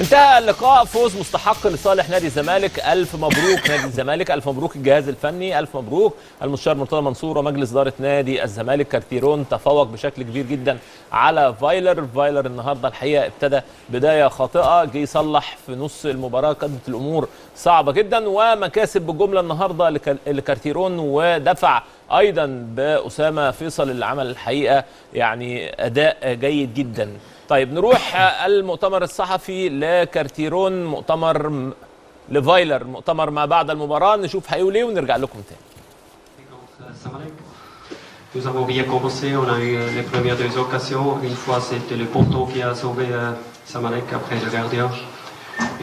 انتهى اللقاء فوز مستحق لصالح نادي الزمالك. الف مبروك نادي الزمالك، الف مبروك الجهاز الفني، الف مبروك المستشار مرتضى منصور ومجلس اداره نادي الزمالك. كارتيرون تفوق بشكل كبير جدا على فايلر النهارده الحقيقه ابتدى بدايه خاطئه، جه يصلح في نص المباراه، كانت الامور صعبه جدا، ومكاسب بالجمله النهارده لكارتيرون، ودفع ايضا باسامه فيصل اللي عمل الحقيقه يعني اداء جيد جدا. طيب نروح المؤتمر الصحفي لكارتيرون، مؤتمر لفايلر، مؤتمر ما بعد المباراة، نشوف هيقول ايه ونرجع لكم تاني. Nous avons bien commencé, on a eu les premières deux occasions. Une fois, c'était le poteau qui a sauvé Samalek après le gardien.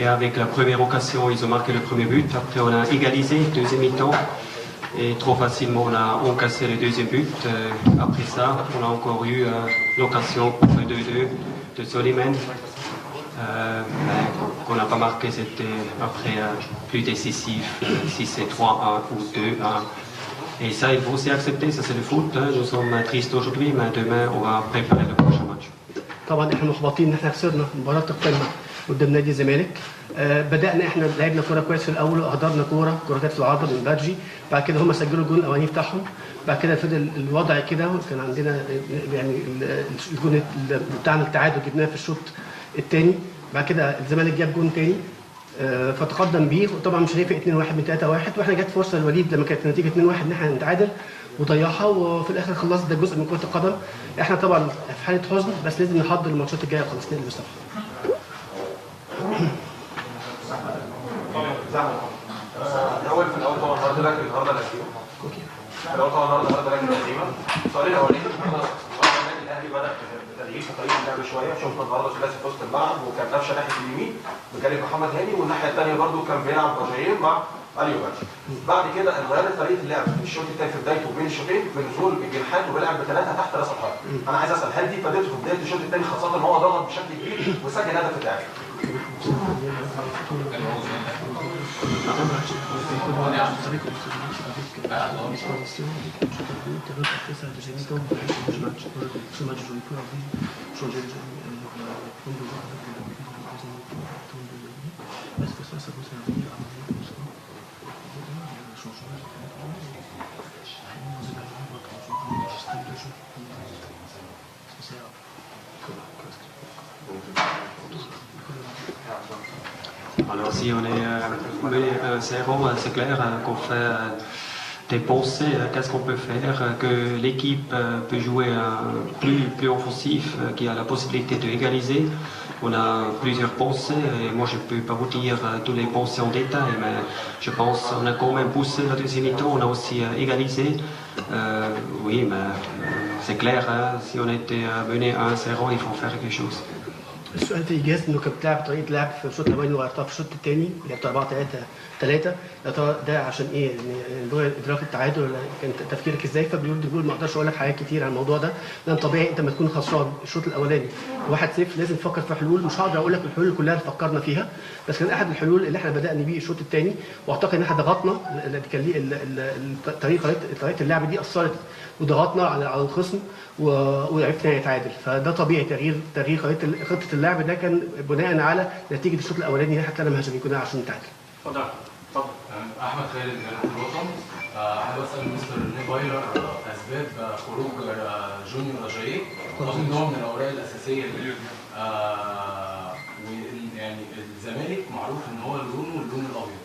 Et avec la première occasion, ils ont marqué le premier but. Après, on a égalisé, deuxième mi-temps. Et trop facilement, on a encaissé le deuxième but. Après ça, on a encore eu l'occasion pour le 2-2 de Soliman. Qu'on n'a pas marqué, c'était après plus décisif, si c'est 3-1 ou 2-1. Et ça, il faut aussi accepter, ça c'est le foot. Nous sommes tristes aujourd'hui, mais demain, on va préparer le prochain match. طبعا احنا محبطين ان احنا خسرنا مباراه القمه قدام نادي الزمالك. بدانا احنا لعبنا كوره كويس في الاول واهدرنا كوره جت في العارضه من بادجي، بعد كده هم سجلوا الجون الاولاني بتاعهم، بعد كده فضل الوضع كده، كان عندنا يعني الجون بتاعنا التعادل جبناه في الشوط الثاني، بعد كده الزمالك جاب جون ثاني فتقدم بيه، وطبعا مش هيفرق 2-1 من 3-1، واحنا جت فرصه للوليد لما كانت النتيجه 2-1 ان احنا نتعادل وضيعها، وفي الاخر خلصت. ده جزء من كره القدم، احنا طبعا في حاله حزن، بس لازم نحضر الماتشات الجايه وخلاص نقلب الصفحه. الاول في الاول طبعا النهارده لك النهارده الاخير. الاول طبعا النهارده لك القديمه. السؤال الاولاني النهارده النادي الاهلي بدا بتغيير في طريقه اللعب شويه، شفنا النهارده ثلاثي في وسط الملعب وكان نفشه ناحيه اليمين بجانب محمد هاني، والناحيه الثانيه برده كان بيلعب بجاير مع اليو باتش. بعد كده اتغيرت طريقه اللعب في الشوط الثاني في بدايته وبين الشوطين بنزول الجناحات وبيلعب بثلاثه تحت راس الحرب. انا عايز اسال هل دي فادته في بدايه الشوط الثاني، خاصه ان هو ضغط بشكل كبير وسجل هدف الثاني؟ Alors si on est mené 1-0, c'est clair qu'on fait des pensées, qu'est-ce qu'on peut faire, que l'équipe peut jouer plus offensif, qui a la possibilité d'égaliser. On a plusieurs pensées et moi je ne peux pas vous dire tous les pensées en détail, mais je pense qu'on a quand même poussé la deuxième mi-temps, on a aussi égalisé. Oui, mais c'est clair, hein, si on était mené 1-0, il faut faire quelque chose. السؤال في ايجاز انه كانت بتلعب طريقه لعب في الشوط الاولاني وغيرتها في الشوط الثاني، لعبت 4-3-3. يا ترى ده عشان ايه؟ يعني ادراك التعادل ولا كان تفكيرك ازاي؟ فبيقول ما اقدرش اقول لك حاجات كتير عن الموضوع ده، لان طبيعي انت لما تكون خسران الشوط الاولاني 1-0 لازم تفكر في حلول. مش هقدر اقول لك الحلول كلها اللي فكرنا فيها، بس كان احد الحلول اللي احنا بدانا بيه الشوط الثاني، واعتقد ان احنا ضغطنا، طريقه اللعب دي اثرت وضغطنا على الخصم وعرفنا نتعادل. فده طبيعي، تغيير خطه اللعب ده كان بناء على نتيجه الشوط الاولاني اللي احنا طلعنا مهاجمين كنا عشان نتعادل. اتفضل. احمد خالد من الوطن. حابب اسال مستر فايلر اسباب خروج جونيور اجاييه، رغم ان هو من الاوراق الاساسيه يعني الزمالك معروف ان هو لونه اللون الابيض.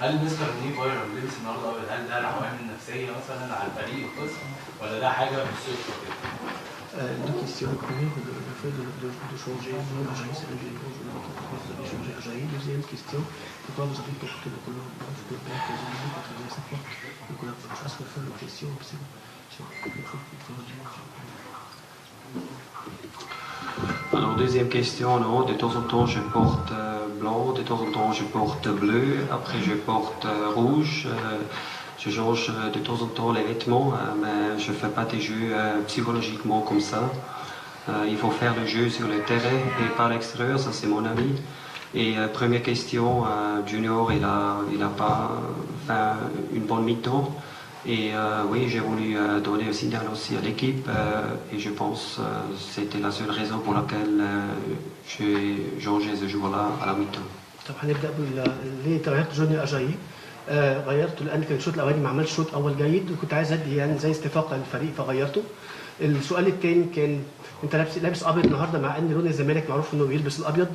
هل مستر فايلر لبس النهارده ابيض، هل ده العوامل النفسيه مثلا على الفريق القسم، ولا ده حاجه بالصدفه كده؟ Deux questions. Première, le fait de changer le nom d'Ajaï, c'est un des vous avez changé Ajaï. Deuxième question, pourquoi vous avez porté le couleur blanche de blanc que vous avez contre la fois le couleur blanche? Est-ce que vous faites une question sur quelque chose qu'il faut dire? Alors deuxième question, non, de temps en temps je porte blanc, de temps en temps je porte bleu, après je porte rouge. Je change de temps en temps les vêtements, mais je ne fais pas des jeux psychologiquement comme ça. Il faut faire le jeu sur le terrain et pas à l'extérieur, ça c'est mon avis. Et première question, Junior il a pas fait une bonne mi-temps. Et oui, j'ai voulu donner un signal aussi à l'équipe et je pense que c'était la seule raison pour laquelle j'ai changé ce jour-là à la mi-temps. طب هنبدا ليه غيرت جونيور اجايي؟ غيرته لان كان الشوط الاولاني ما عملش شوط اول جيد وكنت عايز ادي يعني زي استفاقه للفريق فغيرته. السؤال الثاني كان انت لابس ابيض النهارده مع ان لون الزمالك معروف انه بيلبس الابيض،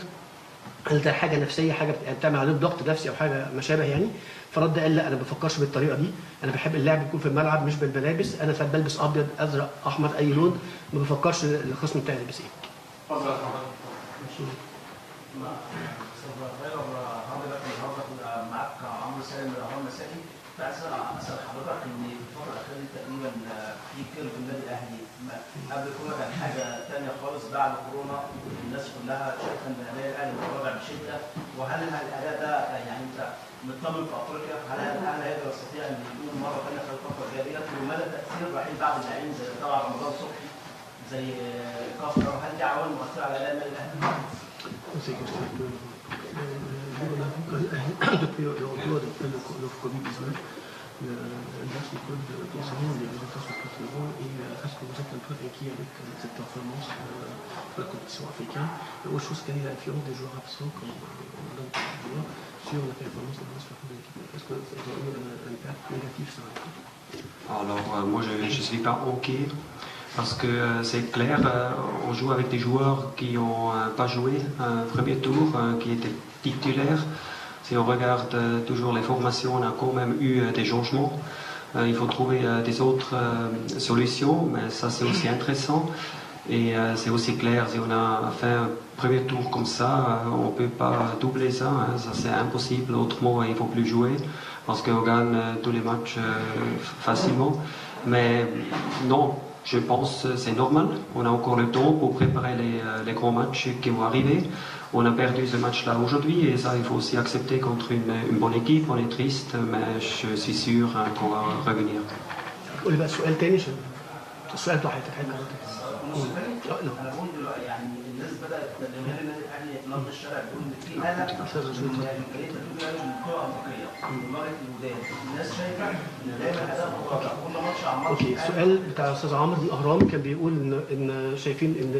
هل ده حاجه نفسيه حاجه بتعمل عليه ضغط نفسي او حاجه ما شابه يعني؟ فرد قال لا انا ما بفكرش بالطريقه دي، انا بحب اللعب يكون في الملعب مش بالملابس، انا ساعات بلبس ابيض ازرق احمر اي لون ما بفكرش الخصم بتاعي يلبس ايه. اتفضل يا محمد. حضرتك النهارده معاك عمرو سالم من الاهرام المسائي، اسال حضرتك ان في الفتره الاخيره دي تقريبا في كيرف النادي الاهلي قبل كورونا كان حاجه ثانيه خالص، بعد كورونا الناس كلها شايفه ان النادي الاهلي متراجع بشده، وهل الاداء ده يعني انت مطمن في افريقيا؟ هل الاهلي هيقدر يستطيع ان يكون مره ثانيه خلال الفتره الجايه ديت؟ ومدى تاثير رحيل بعض اللاعبين زي طبعا رمضان صبحي زي كفر، هل دي عوامل مؤثره على اداء النادي الاهلي؟ Depuis le retour de Covid-19, l'Est Code concernant les résultats sont très bons et est-ce que vous êtes un peu inquiet avec cette performance de la compétition africaine? Autre chose, quelle est l'influence des joueurs absents comme joueurs sur la performance de l'équipe? Est-ce que ça a eu un impact négatif sur l'équipe? Alors moi je ne suis pas inquiet parce que c'est clair, on joue avec des joueurs qui n'ont pas joué un premier tour, qui étaient titulaires. Si on regarde toujours les formations, on a quand même eu des changements. Il faut trouver des autres solutions, mais ça c'est aussi intéressant. Et c'est aussi clair, si on a fait un premier tour comme ça, on ne peut pas doubler ça, hein, ça c'est impossible. Autrement, il ne faut plus jouer parce qu'on gagne tous les matchs facilement. Mais non, je pense que c'est normal. On a encore le temps pour préparer les grands matchs qui vont arriver. On a perdu ce match-là aujourd'hui et ça, il faut aussi accepter contre une bonne équipe. On est triste, mais je suis sûr qu'on va revenir. قول لي بقى سؤال تاني عشان السؤال بتاع حضرتك انا بقول دلوقتي يعني الناس بدات جماهير النادي الاهلي نبض الشارع بيقول ان في قلق من امكانيه تدوير الاهلي من الكره الافريقيه ومواجهه الوداد، الناس شايفه ان دايما اداء متراجع كل ماتش عن ماتش. اوكي السؤال بتاع الاستاذ عمرو من الاهرام كان بيقول ان شايفين ان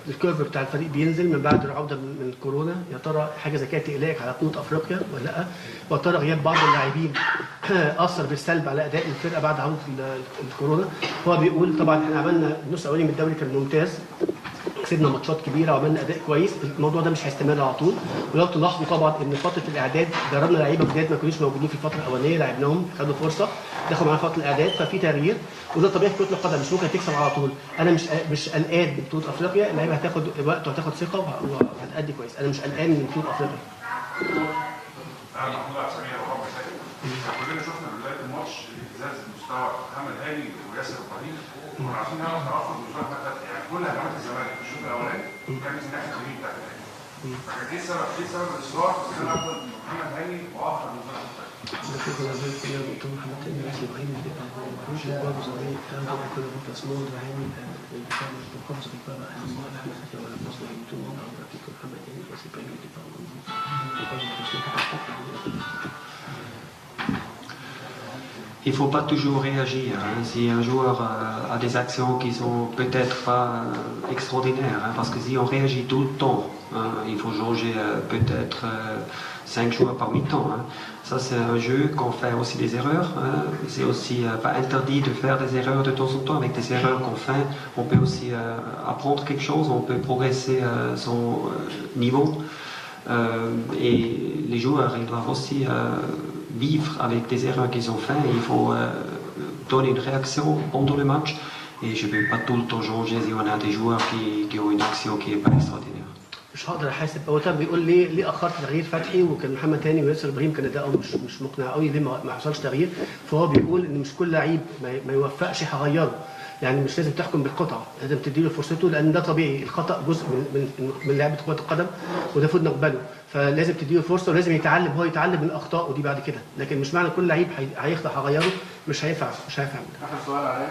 الكيرف بتاع الفريق بينزل من بعد العوده من كورونا، يا ترى حاجه زي كده تقلقك على بطوله افريقيا ولا لا؟ ويا ترى غياب بعض اللاعبين اثر بالسلب على اداء الفرقه بعد عوده الكورونا؟ هو بيقول طبعا احنا عملنا النص الاولاني من الدوري كان ممتاز، كسبنا ماتشات كبيره وعملنا اداء كويس، الموضوع ده مش هيستمر على طول، ولو تلاحظوا طبعا ان فتره الاعداد دربنا لعيبه جداد ما كانوش موجودين في الفتره الاولانيه، لعبناهم خدوا فرصه دخلوا معانا فتره الاعداد، ففي تغيير وده طبيعي في كره القدم، مش ممكن تكسب على طول. انا مش قلقان من بطوله افريقيا، اللعيبه هتاخد وقت وهتاخد ثقه وهتأدي كويس، انا مش قلقان من بطوله افريقيا. كلنا شفنا بدايه الماتش اهتزاز مستوى محمد هاني وياسر ابراهيم، وعشان نعرف يعني كل هجمات الزمالك في الشوط الاولاني كانت من ناحيه اليمين بتاعت الاهلي. فكان ايه سبب الاصرار في ان انا اخد محمد هاني واخر من Il ne faut pas toujours réagir. Hein. Si un joueur a des actions qui sont peut-être pas extraordinaires, hein, parce que si on réagit tout le temps, hein, il faut changer peut-être 5 joueurs par mi-temps. Hein. Ça, c'est un jeu qu'on fait aussi des erreurs. Hein. C'est aussi pas interdit de faire des erreurs de temps en temps. Avec des erreurs qu'on fait, on peut aussi apprendre quelque chose, on peut progresser son niveau. Et les joueurs, ils doivent aussi vivre avec des erreurs qu'ils ont faites. Il faut donner une réaction pendant le match. Et je ne vais pas tout le temps changer si on a des joueurs qui ont une action qui n'est pas extraordinaire. مش هقدر احاسب. هو طب بيقول ليه اخرت تغيير فتحي وكان محمد هاني وياسر ابراهيم كان اداؤهم مش مقنع قوي، ليه ما حصلش تغيير؟ فهو بيقول ان مش كل لعيب ما يوفقش هغيره، يعني مش لازم تحكم بالقطعه، لازم تديله فرصته لان ده طبيعي، الخطا جزء من لعبه كره القدم وده المفروض نقبله، فلازم تديله فرصه ولازم يتعلم، هو يتعلم من اخطائه دي بعد كده، لكن مش معنى كل لعيب هيخطأ هغيره، مش هينفع. اخر سؤال عليك.